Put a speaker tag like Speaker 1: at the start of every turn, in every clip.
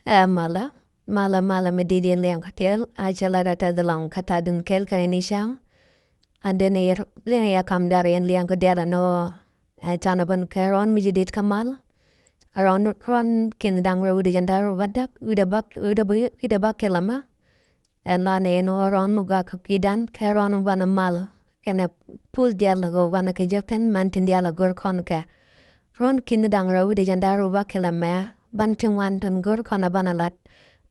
Speaker 1: Mala medidi liang katel ajala rata dalang kata dun kel kani shang and then ya kam dari en liang kadera no tanaban karon mijidit kamal around ron kin dang ro udah jandar wadak udah bak kelama and la ne no ron muga kidan karon wana mal kena pul diala go wana kejapen mantin diala gor kon ka ron kin dang ro udah jandar bak kelama banting wan tan gor kona banalat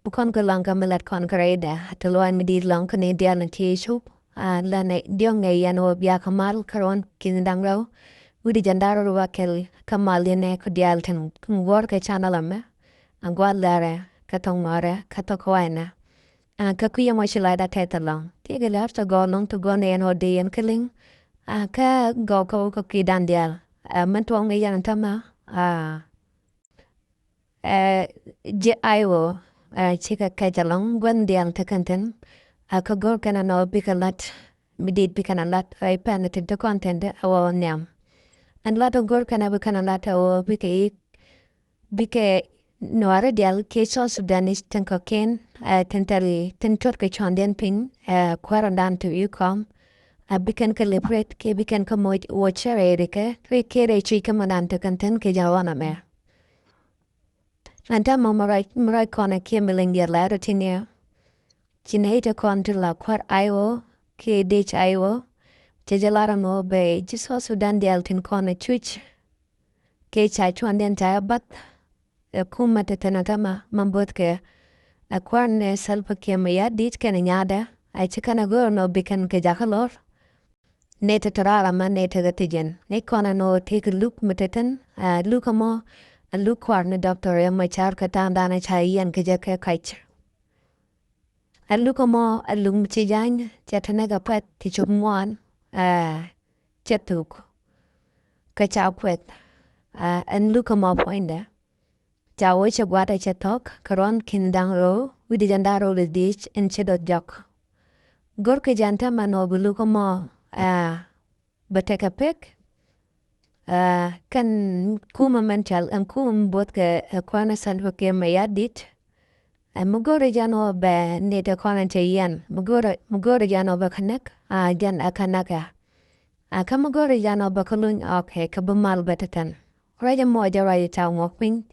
Speaker 1: bukan ke langka melat kon kereda teluan medi langka ne dia na tishu la ne diong ne yan o bia kamal karon kin dang ro udi jandaro ro kel kamal ne ko dial ten ngor ke chanala me angwa lare katong mare katokwaina ka kuya mo shila da tetalong tiga lar to go long to go ne no de en killing ka go ko ki dan dial mentong ne yan tama je aiwo chika kajalong gwen diang takanten ka gor kana no bikalat midit bikanalat ay panatin to content awo nyam an lato gor kana bikanalat awo bike noara dial ke so sudanis tanko ken tentari tentot ke chonden pin kwarandan to yukom bikan ka lepret ke bikan ka moit watchere erike kere chika manan takanten ke jawana me Anta marai kona kia milingia lado tinia. Chineta konti la kwar aiwo, kia dich aiwo. Jajalara mo be, jiso sudan dial tin kona chuch. Kia chai chuan den chai bat. Kuma te tenatama mambut ke. Kwar ne salpa kia maya dich kena nyada. Ai chikana goro no bikan ke jakalor. Neta tarara ma neta gatijen. Ne kona no take a look mateten. Look mo. A look kwar na doctor ya machar katan dana chai yan ke jake kaich. A look mo a lung chijan chatanega pet tichuk muan chatuk. Kachao kwet. And look mo poinda. Chawo chagwata chatok karon kindang ro widi jandaro le dich en chedot jok. Gorke janta mano buluko mo bateka pek. Kan kuma mental ang kuma buat ke kwana salva ke mayadit mugore jano be neta kwana te yan mugore jano be kanek jan akanaka kamugore jano be kulun okay kabumal betatan raja mo jara ta ngoping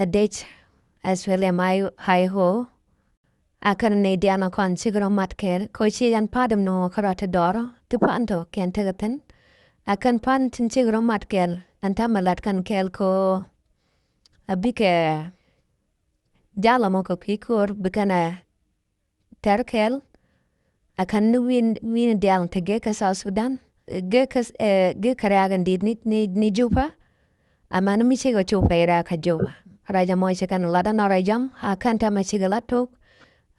Speaker 1: a date as well mai hai ho akan ne diana kon siguro matker ko chi jan padam no karata doro tu panto ken tegatan akan pan tin siguro matkel anta malat kan kel ko abike jala mo ko pikur bikana terkel akan nu win dial te ge ka sa sudan ge karagan dit ni jupa amana mi sigo chupa era ka jupa raja mo se kan lada na rajam akan ta ma sigalatok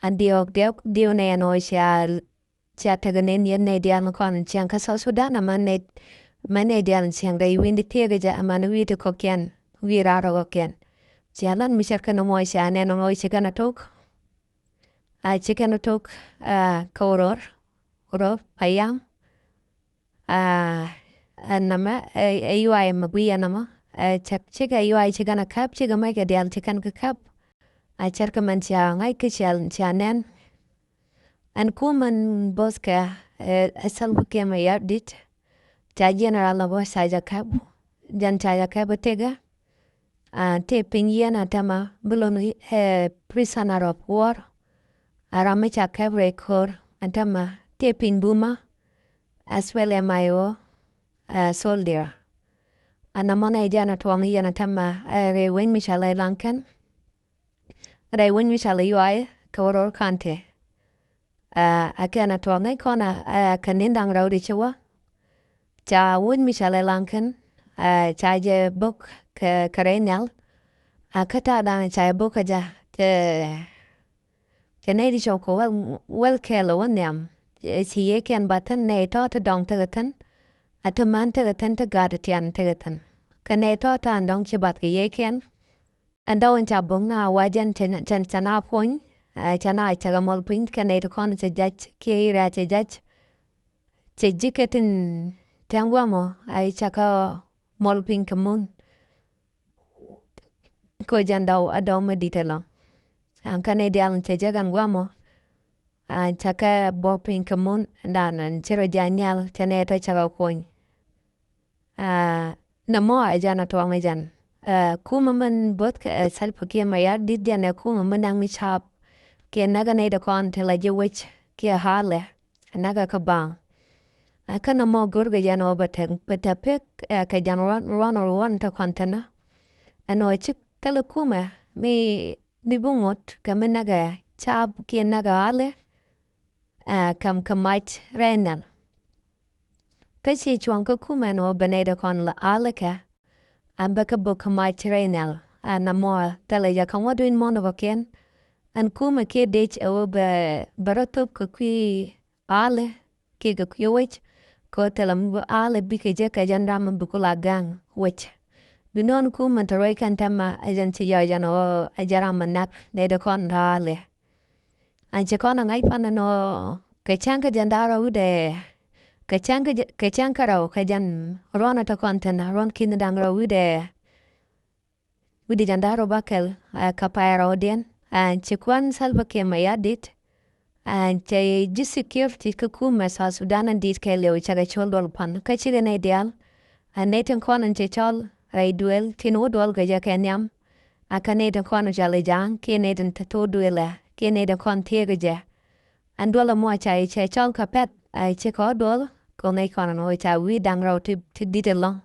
Speaker 1: andiok dio ne no sia taganen yen ne dial kon chiang ka sa sudan amane mane dial chiang dai windi tege ja amana wi te kokien wi raro kokien jalan misal kana mo sia ne no sia kana tok chicken tok koror payam nama yuay mabuya nama chika yuay chikana kap chika mai ka dial chikan ka kap charka man sia ngai ka sia nen an kuman boska asal buke ma yardit ta general la bo sa ja kap jan ta ja kap tega te pinyana tama bulon prisoner of war arame cha kap record antama te pin buma as well as my soldier anamona jana tuang yana tama re wen mishala lankan re wen mishala yuai kawro kante akana tuang kona kanindang raudi chwa cha wen mishala lankan cha je book karenel kata dan cha book ja te ne di choko well kelo wanyam si yeken batan ne to ta dong ta tan ataman ta tan ta ga tian ta tan kane to ta dong che bat ke yeken ando en cha bong na wajen chen chana point chana cha mol point kane to kon che jach ke ra che jach che jiketin tangwa mo ai cha ka mol pin kamun ko jandau adom meditelo Kane dial te jagan guamo. Chaka bopin kamun dan chero janyal tene to chaga koin. Na mo ajana tuang ajan. Kuma man bot ka sal pakia mayar dit jana kuma manang mi chap. Kia naga ne da kon te la jewich kia hale. Naga kabang. Kana mo gurga jana obateng. Bata pek ka jan ron or one ta kontana. Ano chik tala kuma mi bungot ka naga chap kia naga hale. Kam kamait renal. Kasi chuang ko kuma no baneda kon la alaka. Baka bo kamait renal. Na mo tala ya kan waduin mono vaken. An kuma ke dech o baratop ko kui ale ke ga kuwech ko tala mbo ale bike je ka jandam bukula gang wech. Binon kuma taroy kan tama ajan ti ya jano ajara manak neda kon ale. Anche kon ngai pana no kachanka jandara ude kachanka rao kajan rona ta kontena ron kindangra ude jandaro bakel kapayara odien. Anche kwan salva ke mayadit. Anche jisikirti kukuma sa sudanan dit ke leo chaga choldol pan. Kachiga na ideal. Netan kon anche chol ray duel tino dol gaja kenyam. Netan kon jale jang ke netan tato duela ke netan kon tegaja. Andola mo chai chol kapet che ko dol ko ne kon no cha wi dangro ti ditelong.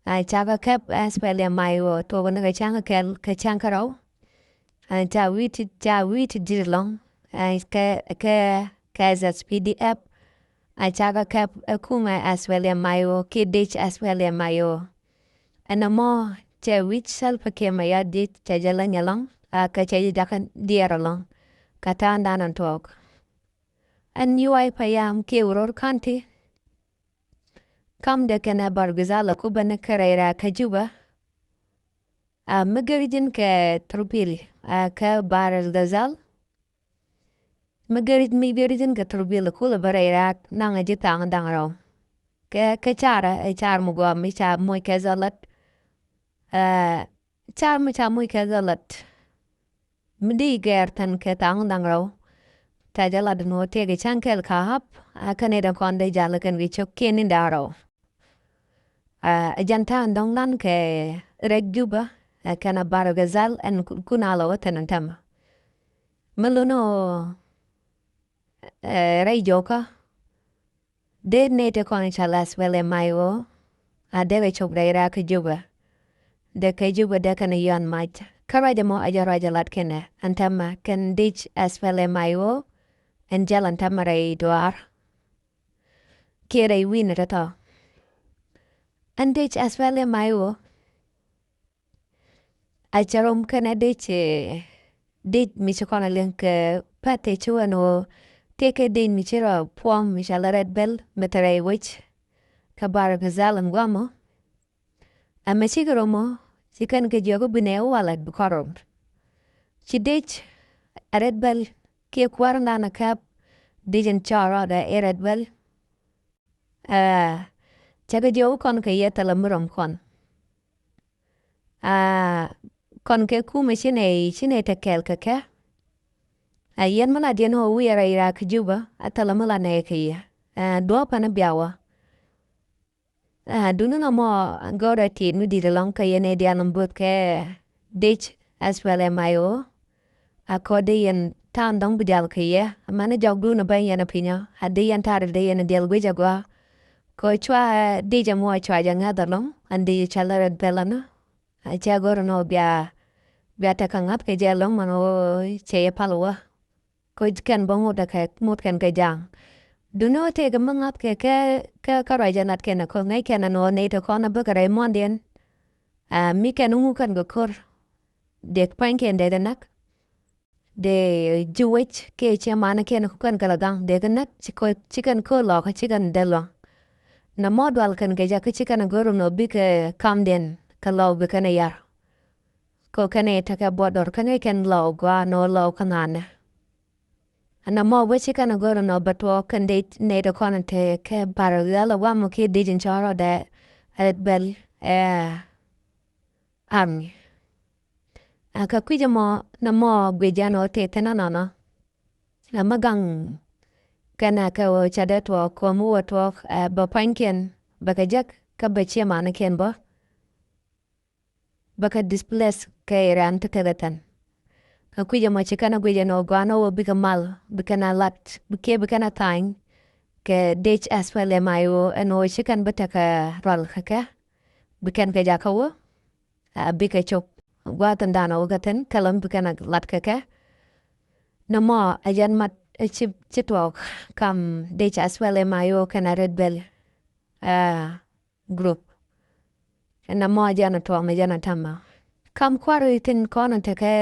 Speaker 1: Chaga kep aspelia mayo to wana changa kel kachankaro. Cha wi ti ditelong. Ke Sspdf. Chaga kep kuma aspelia mayo ke dich aspelia mayo. Mo che wich salpa ke maya dit cha jalan yalong. Ka cha jakan diaralong. Kata andanan talk. Yuay payam ke uror kanti. Kam de kena bargazala kubana karera kajuba. Magarijin ke trupili. Ka baral gazal. Magarit mi virijin ke trupili kula barera nanga jitang dangro. Ke chara char mugwa mi cha muy kezalat. Char mi cha muy kezalat. Mdi gertan ke tang dangro. Tajala no tege chankel kahap. Kaneda konde jalakan wichok kenin daro. Janta andong lan ke regjuba. Kana baro gazal en kunala watanantama. Meluno rey joka. De nete koni chalas wele mayo. Dewe chobrera kajuba. De kajuba de kana yon mait. Karaja mo ajaraja lat kene. Antama kan dich as wele mayo. En jalan tamarei doar. Kere win rata. En dich as wele mayo. Acharom kana dich michokona link pate chuano. Teke din michira puam michala red bell metere wich. Kabara gazalam guamo. Machigoromo. Sikan ke jogo bineo walad bukarom. Si dich a red bell. Ke kwarnana kap. Dijan chara da e red bell. Chaga jogo kon ke yetala murom kon. Kon ke kume shine tekel ke. Yen mala diano uira ira kajuba. Atala mala na eke. Dua pana biawa. Dununa mo gora ti nudi de long ka yene dianam but ke dich as well mayo. Akode yen tan dong bidal ke ye. Mana jogdu na bay yen opinion. Adi yen tar de yen del wijagwa. Ko chwa dija mo chwa jang adalong. Andi chalare belana. Cha gora no bia ta kangap ke jelong mano che palwa. Ko ken bongo da ke mut ken ke jang. Duno te ga mangap ke karaja nat ken ko ngai ken no ne to kona bukare mondien. Mi ken ungu kan go kur. Dek panken de nak. De juwich ke che mana ken kan galagang de nak chicken ko lo ka chicken de lo. Na modwal kan ke ja ka chicken gorum no bike kamden ka lo bikane yar. Ko kane ta ka bodor kane ken lo gwa no lo kanane. Na mo wichi kana goro no batwo kan de ne to konante ke parallel wa mo ke dijin charo de at bel army. Ka kuja mo na mo gwejano te tenanono. Na magang kana ka o chadet wo ko mu wo to ba panken baka jak ka ba chema na ken bo. Baka displace ka iran ta kadatan. Ka kuja mo chikana gwejano gwano wo bika mal bika na lat bika na tang ke dech aswale mayo ano chikan bata ka rol ka bikan ka jaka wo bika chop gwatan dana wagaten kalam bika na lat ka no mo ajan mat chitwok kam dech aswale mayo kana red bell group na mo ajana to me jana tama kam kwaru itin kona te ka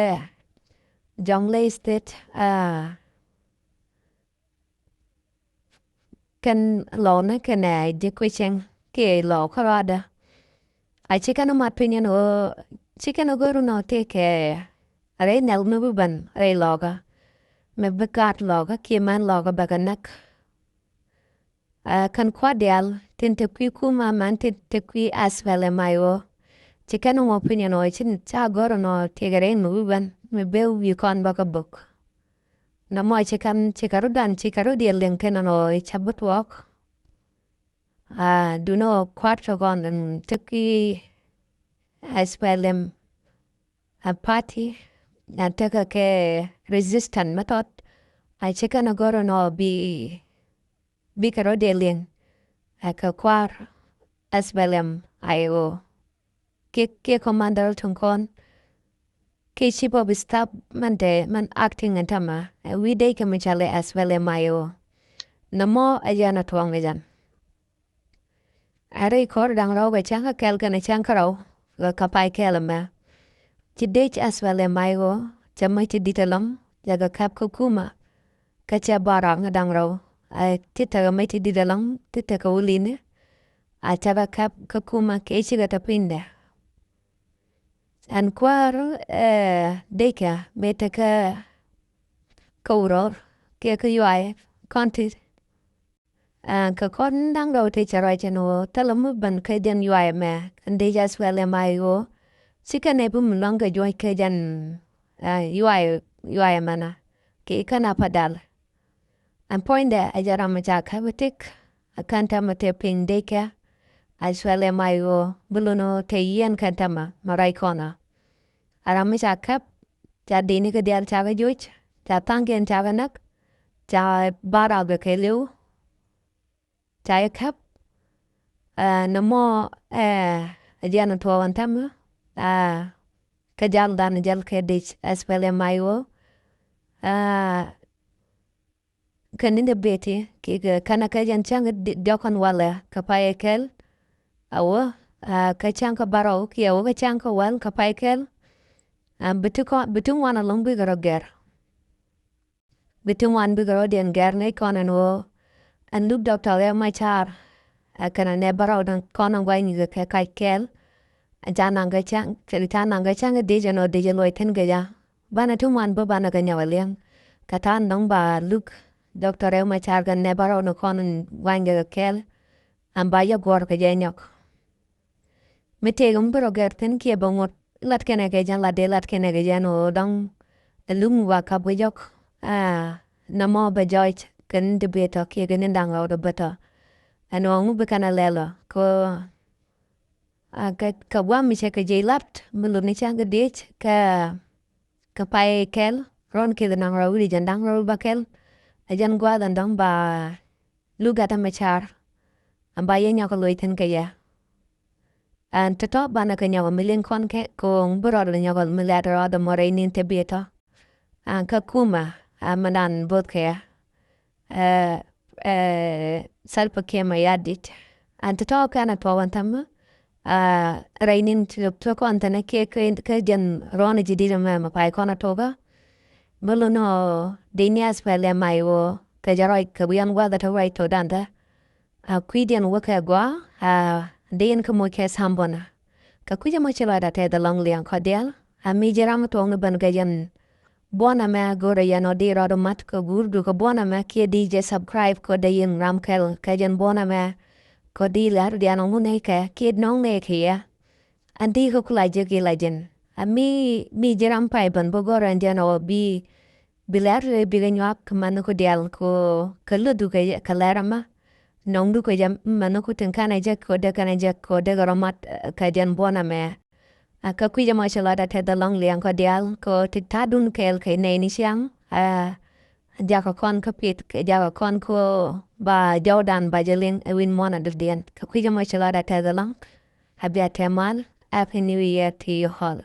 Speaker 1: Jonglei state kan lo na kana de kwecheng ke lo karada a chikana mat pinyan o chikana guru no te ke are nel no ban are loga me bekat loga ki man loga baganak kan kwadial tin te kwi kuma man te kwi asvele mayo chikana mo pinyan o chin cha guru no te gare no ban me beu wi kon baka book na mo chikaru dan chikaru di lenken no chabut walk do no quattro gon and tiki asylum a party na taka ke resistant method I chicken a goro no bi karo di len a ka kwar asylum ayo ke commander tunkon ke chipo bi stop man acting and tama we day kamichale asylum ayo namo ajana tuang ajan Are kor dang ro ga chang kel kana chang karo ga kapai kelama. Chidech aswale maigo chamai chiditalam jaga kap kukuma. Kacha barang dang ro. A tita ga mai chiditalam tita ka uline. A chaba kap kukuma kechi ga tapinde. An kwar deka meta ka kauror ke ka yuay konti ka kon dang ro te charai chano talamu ban ka den yuay me ande jas wele mai go sika ne bum longa joy ka jan yuay mana ke kana padal an point da ajara ma ja ka butik akanta mate pin deka as wele mai go buluno te yen kantama marai kona arami ja kap ja dini ka dial cha ga joch ja tangen cha ga nak ja bara ga ke liu Chai kap no mo ajana to wan tamu ka jal dan jal ke dich aspele mayo kaninde beti ki kana ka jan chang dokon wala ka paekel awo ka chang ka baro ki awo ka chang ka wal ka paekel bitu wana long bi garo ger bitu wan bi garo den ger ne konan wo an look doctor ya my char kana ne barau dan konan wai ni ka kai kel jana ga chang ta na ga chang de jano de lo ten ga ya bana tu man ba bana ga nyawa leng ka ta nong ba look doctor ya my char ga ne barau no konan wai ga kel an ba ya gor ga je nyok me te gum bro ga ten ki ba ngot lat kene ga jan la de lat kene ga jano dang lung wa ka bu yok na mo ba joit kan de beta ke ganin dang out of beta ano ngu bekana lela ko ka wa mi che ka je lapt mulu ni chang de ka pai kel ron ke nang ro ri jan dang ro ba kel ajan gwa dan dang ba lu gata me char am ba ye nya ko loiten ka ya an to to bana ka nya milin kon ke ko bro ro nya ko milata ro more ni te beta an ka kuma amanan bot ke salpa kema yadit an to kana to wantam rainin to ko antane ke jan rona jidira ma pai kona toga bolo no denias pele mai wo ka jaroi ka bian wa da to right to danda kwidian waka gwa den ko mo ke sambona ka kuja mo chela da te da long lian kodel mi jeram to no ban ga jan Bona me gora yano di rodo mat ko gurdu ko bona me kia DJ subscribe ko da yin ramkel ka jan bona me ko di lar di ano mune ke kia nong ne kia. Andi ko kula jogi lajen. mi jiran pai ban bogoro jano bi bilar biganyak manu ko dial ko kaludu ka kalarama nongdu ko jam manu ko tenkana jak ko de kana jak ko de garomat ka jan bona me ka kuja mashalada te da long liang ko dial ko ti tadun kel ke ne ni siang jaka kon ka pit jaka kon ko ba jordan ba jelin win mona de den ka kuja mashalada te da long habia temal happy new year to you all.